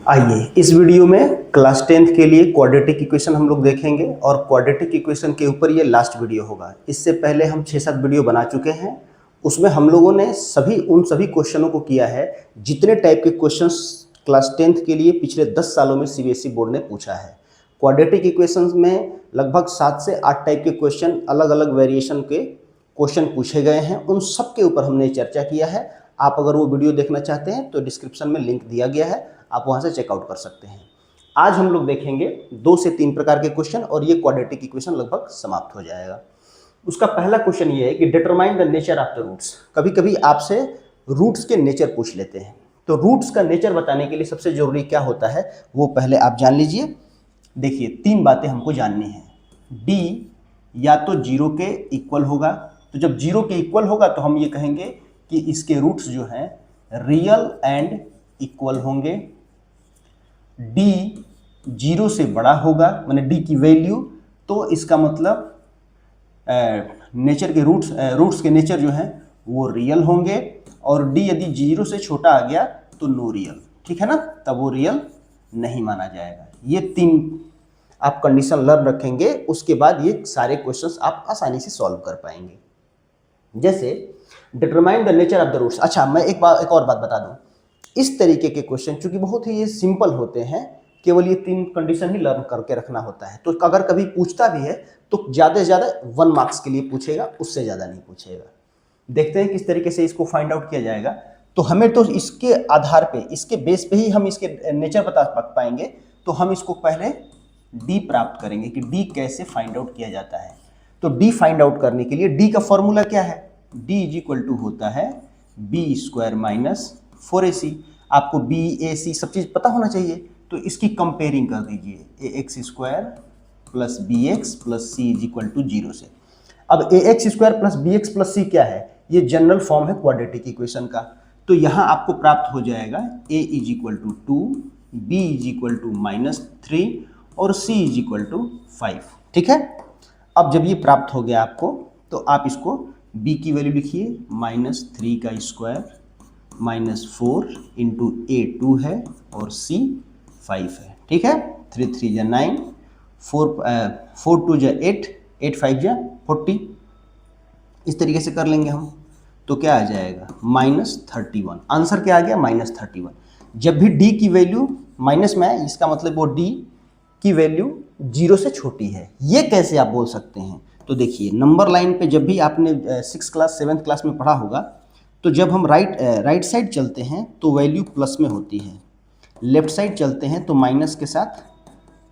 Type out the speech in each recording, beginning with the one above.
आइए इस वीडियो में क्लास 10th के लिए क्वाड्रेटिक इक्वेशन हम लोग देखेंगे और क्वाड्रेटिक इक्वेशन के ऊपर ये लास्ट वीडियो होगा। इससे पहले हम 6-7 वीडियो बना चुके हैं। उसमें हम लोगों ने उन सभी क्वेश्चनों को किया है जितने टाइप के क्वेश्चंस क्लास 10th के लिए पिछले 10 सालों में सीबीएसई बोर्ड ने पूछा है। क्वाड्रेटिक इक्वेशंस में लगभग 7 से 8 टाइप के क्वेश्चन, अलग अलग वेरिएशन के क्वेश्चन पूछे गए हैं। उन सब के ऊपर हमने चर्चा किया है। आप अगर वो वीडियो देखना चाहते हैं तो डिस्क्रिप्शन में लिंक दिया गया है, आप वहां से चेकआउट कर सकते हैं। आज हम लोग देखेंगे 2 से 3 प्रकार के क्वेश्चन और ये क्वाड्रेटिक इक्वेशन लगभग समाप्त हो जाएगा। उसका पहला क्वेश्चन ये है कि determine the nature of the roots. कभी कभी आपसे रूट्स के नेचर पूछ लेते हैं, तो रूट्स का नेचर बताने के लिए सबसे जरूरी क्या होता है वो पहले आप जान लीजिए। देखिए 3 बातें हमको जाननी है। डी या तो 0 के इक्वल होगा, तो जब 0 के इक्वल होगा तो हम ये कहेंगे कि इसके रूट्स जो हैं रियल एंड इक्वल होंगे। डी 0 से बड़ा होगा, माने डी की वैल्यू, तो इसका मतलब नेचर के रूट्स के नेचर जो हैं वो रियल होंगे। और डी यदि 0 से छोटा आ गया तो नो रियल, ठीक है ना, तब वो रियल नहीं माना जाएगा। ये 3 आप कंडीशन लर्न रखेंगे, उसके बाद ये सारे क्वेश्चंस आप आसानी से सॉल्व कर पाएंगे। जैसे determine the nature of the roots. अच्छा, मैं एक और बात बता दूं, इस तरीके के क्वेश्चन चूंकि बहुत ही ये सिंपल होते हैं, केवल ये 3 कंडीशन ही लर्न करके रखना होता है, तो अगर कभी पूछता भी है तो ज़्यादा से ज़्यादा 1 मार्क्स के लिए पूछेगा, उससे ज़्यादा नहीं पूछेगा। देखते हैं किस तरीके से इसको फाइंड आउट किया जाएगा। तो हमें तो इसके आधार पे, इसके बेस पे ही हम इसके नेचर बता पाएंगे। तो हम इसको पहले डी प्राप्त करेंगे कि डी कैसे फाइंड आउट किया जाता है। तो डी फाइंड आउट करने के लिए डी का फॉर्मूला क्या है? डी इज इक्वल टू होता है बी स्क्वायर माइनस 4ac। आपको बी ए सी सब चीज़ पता होना चाहिए, तो इसकी कंपेयरिंग कर दीजिए, a x square plus b x plus c is equal to 0 से। अब a x square plus b x plus c क्या है? ये जनरल फॉर्म है क्वाड्रेटिक इक्वेशन का। तो यहाँ आपको प्राप्त हो जाएगा a is equal to 2, b is equal to -3 और सी इज इक्वल टू 5, ठीक है। अब जब ये प्राप्त हो गया आपको, तो आप इसको b की वैल्यू लिखिए -3 का स्क्वायर -4 इंटू ए 2 है और c 5 है, ठीक है। 3 3 जा 9, 4 2 जा 8, 8 5 जा 40। इस तरीके से कर लेंगे हम, तो क्या आ जाएगा -31। आंसर क्या आ गया? -31। जब भी d की वैल्यू माइनस में है, इसका मतलब वो d की वैल्यू 0 से छोटी है। ये कैसे आप बोल सकते हैं? तो देखिए नंबर लाइन पे जब भी आपने 6 क्लास 7th क्लास में पढ़ा होगा, तो जब हम राइट साइड चलते हैं तो वैल्यू प्लस में होती है, लेफ्ट साइड चलते हैं तो माइनस के साथ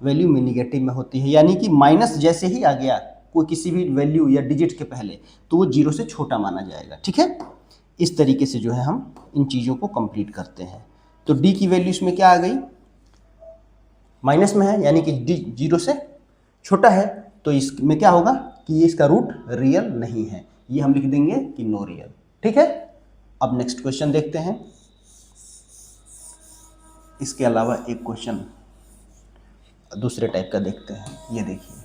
वैल्यू में निगेटिव में होती है। यानी कि माइनस जैसे ही आ गया कोई किसी भी वैल्यू या डिजिट के पहले, तो वो 0 से छोटा माना जाएगा, ठीक है। इस तरीके से जो है हम इन चीज़ों को कंप्लीट करते हैं। तो डी की वैल्यू इसमें क्या आ गई? माइनस में है, यानी कि डी 0 से छोटा है, तो इसमें क्या होगा कि इसका रूट रियल नहीं है। ये हम लिख देंगे कि नो रियल, ठीक है। अब नेक्स्ट क्वेश्चन देखते हैं। इसके अलावा एक क्वेश्चन दूसरे टाइप का देखते हैं। ये देखिए,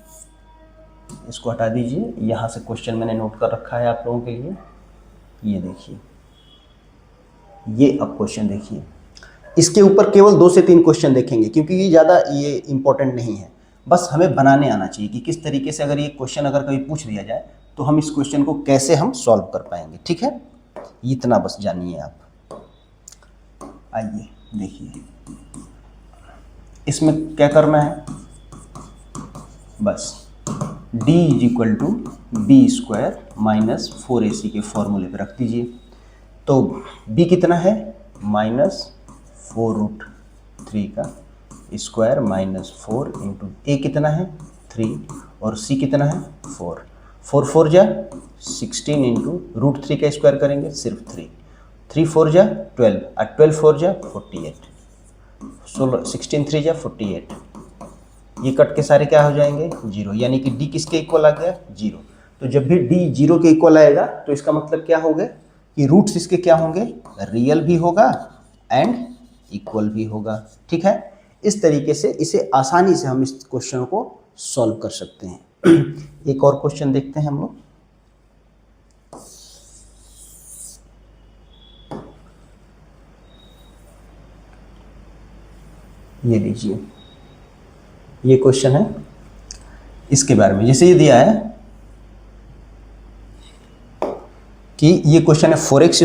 इसको हटा दीजिए, यहाँ से क्वेश्चन मैंने नोट कर रखा है आप लोगों के लिए। ये देखिए, ये अब क्वेश्चन देखिए, इसके ऊपर केवल 2 से 3 क्वेश्चन देखेंगे क्योंकि ये ज़्यादा ये इंपॉर्टेंट नहीं है। बस हमें बनाने आना चाहिए कि किस तरीके से अगर ये क्वेश्चन अगर कभी पूछ लिया जाए तो हम इस क्वेश्चन को कैसे हम सॉल्व कर पाएंगे, ठीक है। इतना बस जानिए आप। आइए देखिए, इसमें क्या करना है, बस d is equal to b square minus 4ac के फॉर्मूले पे रख दीजिए। तो b कितना है? -4√3 का स्क्वायर -4 इंटू ए कितना है? 3 और c कितना है? 4। 4 4 जा 16 इंटू √3 का स्क्वायर करेंगे सिर्फ 3, 3 4 जा 12 और 12 4 जा 48, 16 3 जा 48। ये कट के सारे क्या हो जाएंगे? 0, यानी कि d किसके इक्वल आ गया? 0। तो जब भी d 0 के इक्वल आएगा तो इसका मतलब क्या होगा कि रूट्स इसके क्या होंगे? रियल भी होगा एंड इक्वल भी होगा, ठीक है। इस तरीके से इसे आसानी से हम इस क्वेश्चन को सॉल्व कर सकते हैं। एक और क्वेश्चन देखते हैं हम लोग। ये लीजिए, ये क्वेश्चन है इसके बारे में। जैसे ये दिया है कि ये क्वेश्चन है 4x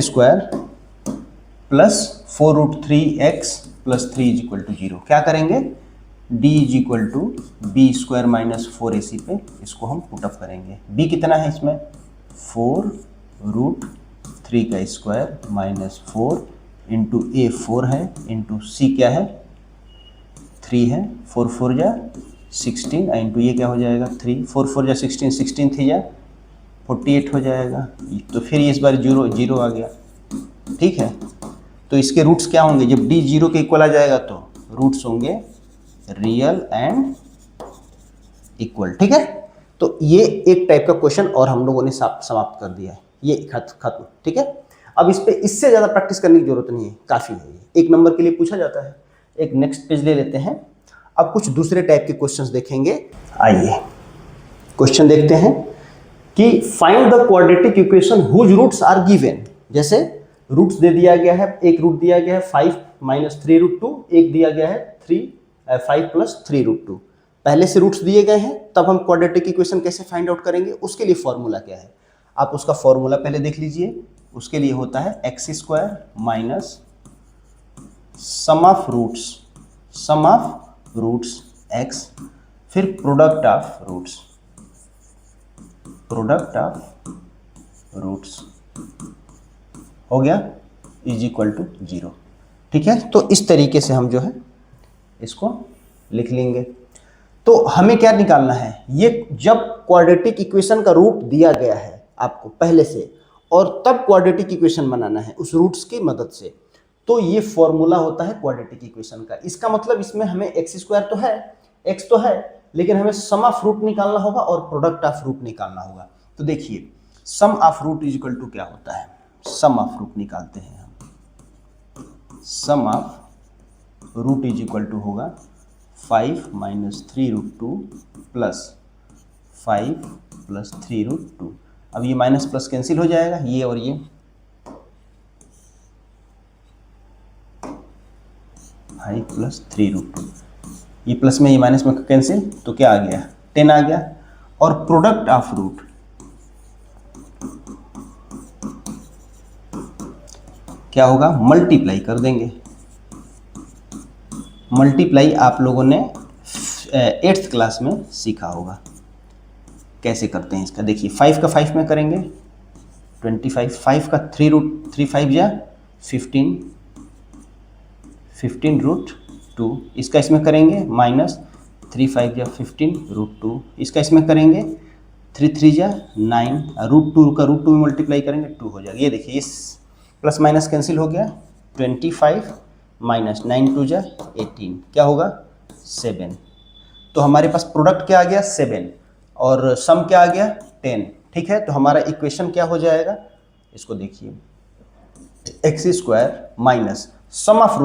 square plus 4√3x plus 3 is equal to 0। क्या करेंगे, d is equal to b square minus 4ac पे इसको हम पुटअप करेंगे। b कितना है इसमें, 4√3 का स्क्वायर माइनस 4 इंटू ए 4 है इंटू c क्या है 3 है, 4 4 जा 16 इंटू ये क्या हो जाएगा 3, 4 4 जा 16, 16 थी जा 48 हो जाएगा। तो फिर इस बार 0 0 आ गया, ठीक है। तो इसके रूट्स क्या होंगे, जब d 0 के इक्वल आ जाएगा तो रूट्स होंगे रियल एंड इक्वल, ठीक है। तो ये एक टाइप का क्वेश्चन और हम लोगों ने समाप्त कर दिया है, ये खत्म, ठीक है। अब इस पे इससे ज़्यादा प्रैक्टिस करने की जरूरत नहीं है, काफ़ी है ये, 1 नंबर के लिए पूछा जाता है। एक नेक्स्ट पेज ले लेते हैं। अब कुछ दूसरे टाइप के क्वेश्चंस देखेंगे। आइए क्वेश्चन देखते हैं कि find the quadratic equation whose roots are given. जैसे रूट्स दे दिया गया है, एक रूट दिया गया है 5 माइनस 3√2, एक दिया गया है 5 प्लस 3√2। पहले से रूट्स दिए गए हैं, तब हम क्वाड्रेटिक इक्वेशन कैसे फाइंड आउट करेंगे, उसके लिए फॉर्मूला क्या है, आप उसका फॉर्मूला पहले देख लीजिए। उसके लिए होता है x square minus sum of roots x, फिर प्रोडक्ट ऑफ रूट्स हो गया इज इक्वल टू 0, ठीक है। तो इस तरीके से हम जो है इसको लिख लेंगे। तो हमें क्या निकालना है, ये जब क्वाड्रेटिक इक्वेशन का रूट दिया गया है आपको पहले से, और तब क्वाड्रेटिक इक्वेशन बनाना है उस रूट्स की मदद से, तो ये फॉर्मूला होता है क्वाड्रेटिक इक्वेशन का। इसका मतलब इसमें हमें एक्स स्क्वायर तो है, एक्स तो है, लेकिन हमें सम ऑफ रूट निकालना होगा और प्रोडक्ट ऑफ रूट निकालना होगा। तो देखिए sum of root is equal to क्या होता है, सम ऑफ रूट निकालते हैं हम। Sum of root is equal to होगा 5 माइनस 3√2 प्लस 5 प्लस 3√2। अब ये माइनस प्लस कैंसिल हो जाएगा, ये और ये 5 प्लस 3√2, ये प्लस में ये माइनस में कैंसिल, तो क्या आ गया 10 आ गया। और प्रोडक्ट ऑफ रूट क्या होगा, मल्टीप्लाई कर देंगे। मल्टीप्लाई आप लोगों ने 8th क्लास में सीखा होगा कैसे करते हैं इसका। देखिए 5 का 5 में करेंगे 25, 5 का 3 5 जा 15√2, इसका इसमें करेंगे माइनस 3 5 जा 15√2, इसका इसमें करेंगे 3 3 जा 9, √2 का √2 में मल्टीप्लाई करेंगे 2 हो जाएगा। ये देखिए इस प्लस माइनस कैंसिल हो गया, 25 माइनस 9 2 जा 18, क्या होगा 7। तो हमारे पास प्रोडक्ट क्या आ गया 7 और सम क्या आ गया 10, ठीक है। तो हमारा इक्वेशन क्या हो जाएगा, इसको देखिए x square minus sum of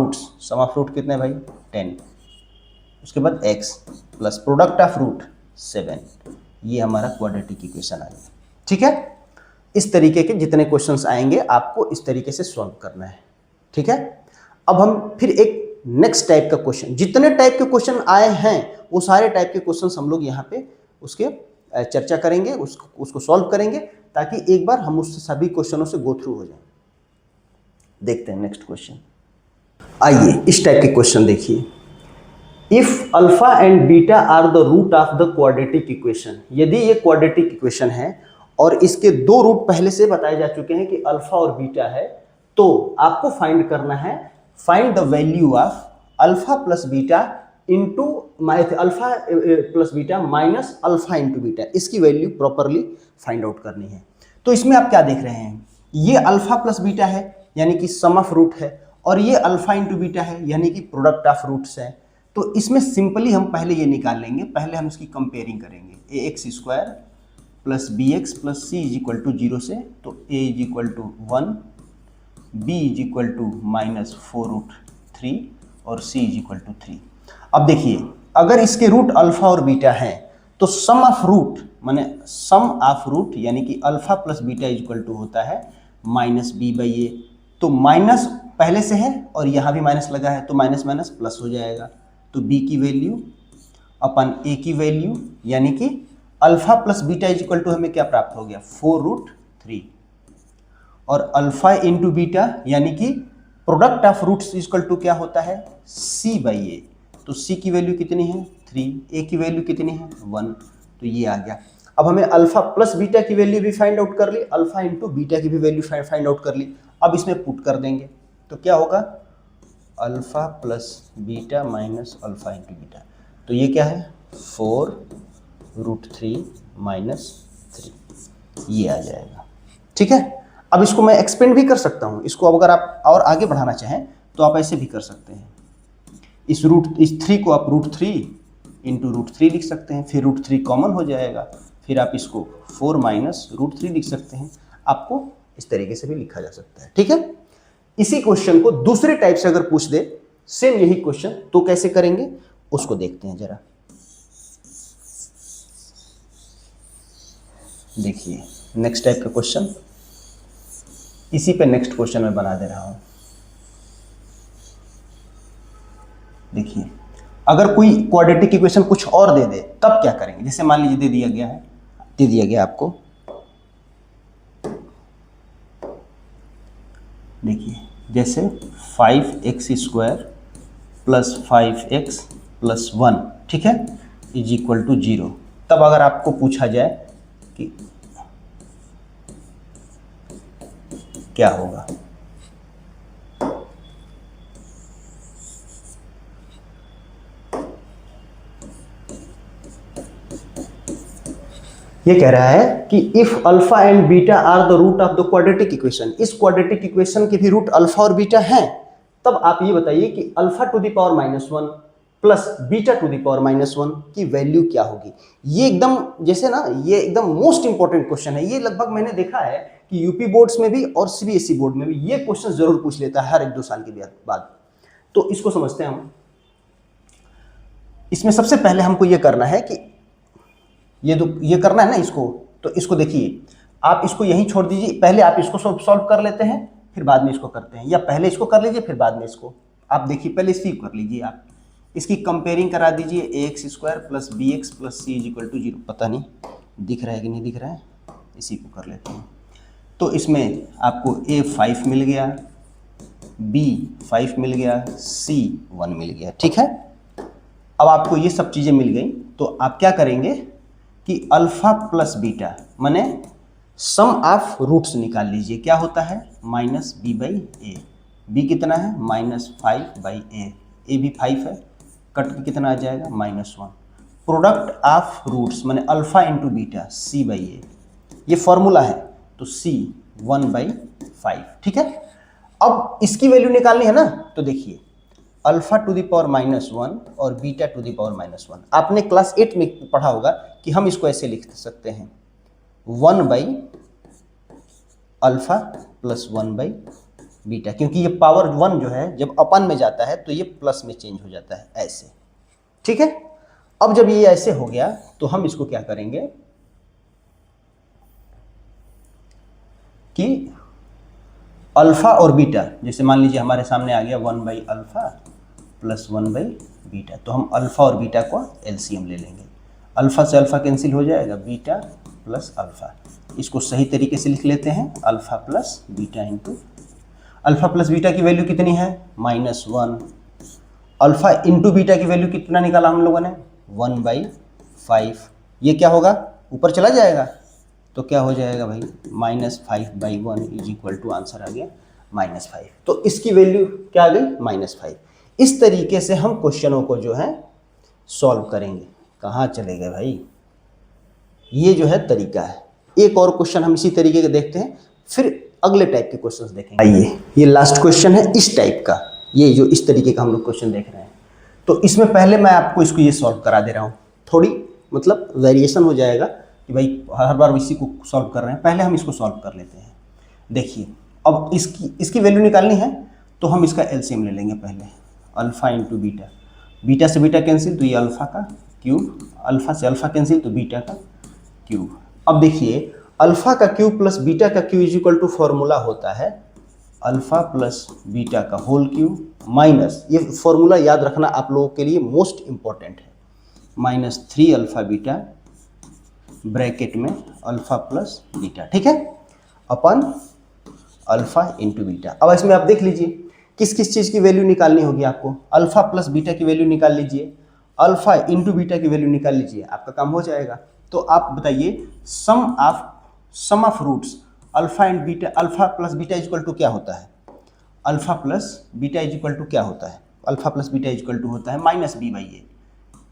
root कितने भाई 10, उसके बाद x plus product of root 7, ये हमारा क्वाड्रेटिक इक्वेशन आ गया, ठीक है। इस तरीके के जितने क्वेश्चंस आएंगे आपको इस तरीके से सॉल्व करना है, ठीक है। अब हम फिर एक नेक्स्ट टाइप का क्वेश्चन, जितने टाइप के क्वेश्चन आए हैं वो सारे टाइप के क्वेश्चंस हम लोग यहाँ पे उसके चर्चा करेंगे, उसको सॉल्व करेंगे, ताकि एक बार हम उस सभी क्वेश्चनों से गो थ्रू हो जाएं। देखते हैं नेक्स्ट क्वेश्चन। आइए इस टाइप के क्वेश्चन देखिए। If alpha and beta are the root of the quadratic equation, यदि ये क्वाड्रेटिक इक्वेशन है और इसके 2 रूट पहले से बताए जा चुके हैं कि अल्फा और बीटा है, तो आपको फाइंड करना है, find the value of alpha plus beta into alpha plus beta minus alpha into beta, इसकी वैल्यू प्रॉपरली फाइंड आउट करनी है। तो इसमें आप क्या देख रहे हैं, ये अल्फा प्लस बीटा है यानी कि सम ऑफ रूट है, और ये अल्फा इंटू बीटा है यानी कि प्रोडक्ट ऑफ रूट्स है। तो इसमें सिंपली हम पहले ये निकाल लेंगे, पहले हम इसकी कंपेयरिंग करेंगे। A x square plus b x plus c is equal to 0 से, तो a is equal to 1, b is equal to minus 4√3 और सी इज इक्वल टू 3। अब देखिए अगर इसके रूट अल्फा और बीटा हैं तो सम ऑफ रूट माने सम ऑफ रूट यानी कि alpha plus beta is equal to होता है माइनस बी बाई ए। तो माइनस पहले से है और यहाँ भी माइनस लगा है, तो माइनस माइनस प्लस हो जाएगा। तो b की वैल्यू अपन a की वैल्यू, यानी कि alpha plus beta is equal to हमें क्या प्राप्त हो गया, 4√3। और अल्फा इंटू बीटा यानी कि product of roots is equal to क्या होता है, c बाई ए। तो c की वैल्यू कितनी है 3, a की वैल्यू कितनी है 1, तो ये आ गया। अब हमें अल्फा प्लस बीटा की वैल्यू भी फाइंड आउट कर ली, अल्फा इंटू बीटा की भी वैल्यू फाइंड आउट कर ली। अब इसमें पुट कर देंगे तो क्या होगा, alpha plus beta minus alpha into beta, तो ये क्या है 4√3 माइनस 3, ये आ जाएगा। ठीक है, अब इसको मैं एक्सपेंड भी कर सकता हूँ, इसको अगर आप और आगे बढ़ाना चाहें तो आप ऐसे भी कर सकते हैं। इस 3 को आप √3 इंटू √3 लिख सकते हैं, फिर √3 कॉमन हो जाएगा, फिर आप इसको 4 माइनस √3 लिख सकते हैं। आपको इस तरीके से भी लिखा जा सकता है। ठीक है, इसी क्वेश्चन को दूसरे टाइप से अगर पूछ दे सेम यही क्वेश्चन, तो कैसे करेंगे उसको देखते हैं जरा। देखिए नेक्स्ट टाइप का क्वेश्चन, इसी पे नेक्स्ट क्वेश्चन मैं बना दे रहा हूं। देखिए अगर कोई क्वाड्रेटिक इक्वेशन कुछ और दे दे तब क्या करेंगे। जैसे मान लीजिए दे दिया गया आपको, देखिए जैसे 5x² प्लस 5x प्लस 1, ठीक है, इज इक्वल टू 0। तब अगर आपको पूछा जाए कि क्या होगा, ये कह रहा है कि if alpha and beta are the root of the quadratic equation, इस क्वाड्रेटिक इक्वेशन के भी रूट अल्फा और बीटा हैं, तब आप ये बताइए कि alpha two the power -1 plus beta two the power -1 की वैल्यू क्या होगी। ये एकदम जैसे ना, ये एकदम मोस्ट इंपॉर्टेंट क्वेश्चन है। ये लगभग मैंने देखा है कि यूपी बोर्ड्स में भी और सीबीएसई बोर्ड में भी ये क्वेश्चन जरूर पूछ लेता है हर 1-2 साल के बाद। तो इसको समझते हैं हम। इसमें सबसे पहले हमको ये करना है कि ये करना है ना इसको, तो इसको देखिए, आप इसको यहीं छोड़ दीजिए, पहले आप इसको सॉल्व कर लेते हैं फिर बाद में इसको करते हैं, या पहले इसको कर लीजिए फिर बाद में इसको। आप देखिए पहले इसकी कर लीजिए, आप इसकी कंपेयरिंग करा दीजिए, ax² plus bx plus c is equal to 0। पता नहीं दिख रहा है कि नहीं दिख रहा है, इसी को कर लेते हैं। तो इसमें आपको a 5 मिल गया, b 5 मिल गया, c 1 मिल गया। ठीक है, अब आपको ये सब चीज़ें मिल गई, तो आप क्या करेंगे कि अल्फा प्लस बीटा माने सम ऑफ रूट्स निकाल लीजिए। क्या होता है -b/a, b कितना है -5/a, a भी 5 है, कट के कितना आ जाएगा -1। प्रोडक्ट ऑफ रूट्स माने अल्फा इंटू बीटा c/a, ये फॉर्मूला है, तो c 1/5। ठीक है, अब इसकी वैल्यू निकालनी है ना, तो देखिए अल्फा टू द पावर -1 और बीटा टू द पावर -1, आपने क्लास 8 में पढ़ा होगा कि हम इसको ऐसे लिख सकते हैं 1/अल्फा प्लस 1/बीटा, क्योंकि ये पावर 1 जो है जब अपन में जाता है तो ये प्लस में चेंज हो जाता है ऐसे। ठीक है, अब जब ये ऐसे हो गया तो हम इसको क्या करेंगे कि अल्फा और बीटा, जैसे मान लीजिए हमारे सामने आ गया 1/अल्फा प्लस 1/बीटा, तो हम अल्फा और बीटा को एलसीएम ले लेंगे। अल्फा से अल्फा कैंसिल हो जाएगा, बीटा प्लस अल्फा। इसको सही तरीके से लिख लेते हैं, alpha plus beta into alpha plus beta की वैल्यू कितनी है -1। अल्फा इंटू बीटा की वैल्यू कितना निकाला हम लोगों ने 1/5। ये क्या होगा ऊपर चला जाएगा, तो क्या हो जाएगा भाई -5/1 इज इक्वल टू, आंसर आ गया -5। तो इसकी वैल्यू क्या आ गई -5। इस तरीके से हम क्वेश्चनों को जो है सॉल्व करेंगे। कहाँ चले गए भाई, ये जो है तरीका है। एक और क्वेश्चन हम इसी तरीके के देखते हैं, फिर अगले टाइप के क्वेश्चंस देखेंगे। आइए, ये लास्ट क्वेश्चन है इस टाइप का, ये जो इस तरीके का हम लोग क्वेश्चन देख रहे हैं। तो इसमें पहले मैं आपको इसको ये सॉल्व करा दे रहा हूँ, थोड़ी मतलब वेरिएशन हो जाएगा कि भाई हर बार इसी को सॉल्व कर रहे हैं। पहले हम इसको सॉल्व कर लेते हैं। देखिए अब इसकी वैल्यू निकालनी है, तो हम इसका एलसीएम ले लेंगे पहले, अल्फा इंटू बीटा, बीटा से बीटा कैंसिल तो ये अल्फा का क्यूब, अल्फा से अल्फा कैंसिल तो बीटा का क्यूब। अब देखिए अल्फा का क्यूब प्लस बीटा का cube is equal to formula होता है अल्फ़ा प्लस बीटा का होल क्यूब माइनस, ये फॉर्मूला याद रखना आप लोगों के लिए मोस्ट इम्पॉर्टेंट है, माइनस 3 अल्फ़ा बीटा ब्रैकेट में अल्फ़ा प्लस बीटा, ठीक है, अपन अल्फ़ा इंटू बीटा। अब इसमें आप देख लीजिए किस किस चीज़ की वैल्यू निकालनी होगी आपको। अल्फ़ा प्लस बीटा की वैल्यू निकाल लीजिए, अल्फ़ा इंटू बीटा की वैल्यू निकाल लीजिए, आपका काम हो जाएगा। तो आप बताइए sum of roots alpha and beta, alpha plus beta is equal to क्या होता है? Alpha plus beta is equal to क्या होता है? Alpha plus beta is equal to होता है माइनस बी बाई ए।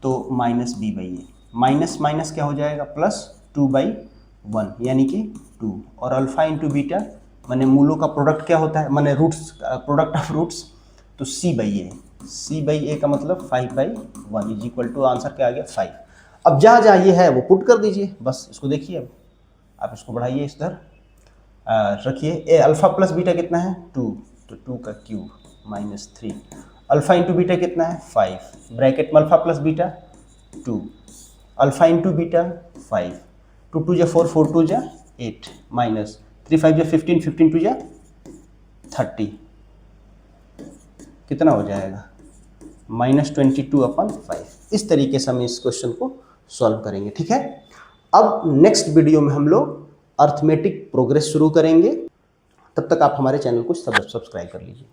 तो minus b by a, minus minus क्या हो जाएगा? प्लस 2/1 यानी कि 2। और अल्फ़ा इंटू बीटा माने मूलों का प्रोडक्ट क्या होता है, माने रूट्स, प्रोडक्ट ऑफ रूट्स, तो सी बाई ए का मतलब 5/1 इज इक्वल टू, आंसर क्या आ गया 5। अब जहाँ जहाँ ये है वो पुट कर दीजिए, बस इसको देखिए। अब आप इसको बढ़ाइए, इस तरह रखिए। ए अल्फ़ा प्लस बीटा कितना है? 2, तो 2 का cube minus 3। Alpha into beta कितना है? 5, ब्रैकेट में alpha plus beta 2, alpha into beta 5, 2 2 जा 4, 4 2 जा 8, माइनस 3 5 जा 15, 15 2 जा 30, कितना हो जाएगा? -22/5। इस तरीके से हम इस क्वेश्चन को सॉल्व करेंगे, ठीक है। अब नेक्स्ट वीडियो में हम लोग अर्थमेटिक प्रोग्रेस शुरू करेंगे। तब तक आप हमारे चैनल को सब्सक्राइब कर लीजिए।